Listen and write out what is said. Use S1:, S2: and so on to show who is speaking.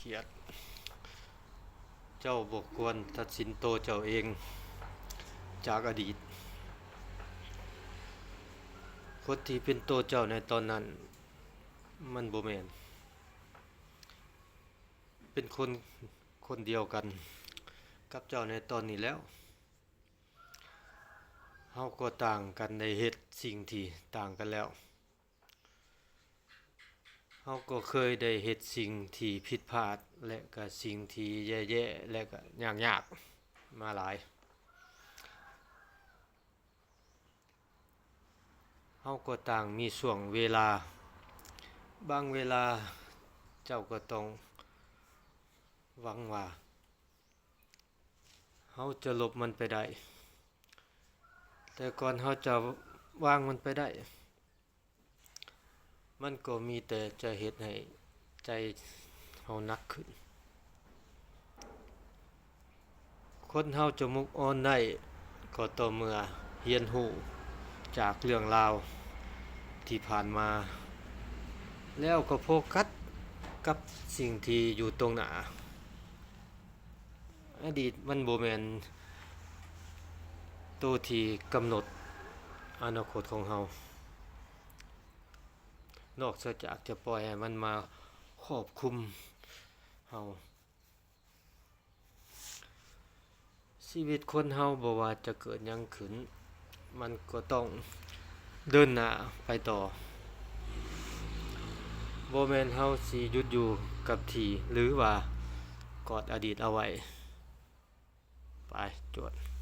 S1: ขียดเจ้าบ่ควรตัดสินโตวเจ้าเองจากอดีตคนที่เป็นโตวเจ้าในตอนนั้นมันบ่แม่นเป็นคนคนเดียวกันกับเจ้าในตอนนี้แล้วเฮาก็ต่างกันในเฮ็ดสิ่งที่ต่างกันแล้วเฮาก็เคยได้เฮ็ดสิ่งที่ผิดพลาดและก็สิ่งที่แย่ๆและก็ยากๆมาหลายเฮาก็ต่างมีช่วงเวลาบางเวลาเจ้าก็ต้องหวังว่าเฮาจะลบมันไปได้แต่ก่อนเฮาจะวางมันไปได้มันก็มีแต่จะเฮ็ดให้ใจเฮาหนักขึ้นคนเฮาจะมุกออนได้ก็ต่อเมื่อเรียนรู้จากเรื่องราวที่ผ่านมาแล้วก็โฟกัสกับสิ่งที่อยู่ตรงหน้าอดีตมันบ่แม่นตัวที่กำหนดอนาคตของเฮานอกจากจะปล่อยให้มันมาครอบคลุมเฮาชีวิตคนเฮาบ่ว่าจะเกิดหยังขึ้นมันก็ต้องเดินหน้าไปต่อบ่แม่นเฮาสิหยุดอยู่กับที่หรือว่ากอดอดีตเอาไว้ไปจวด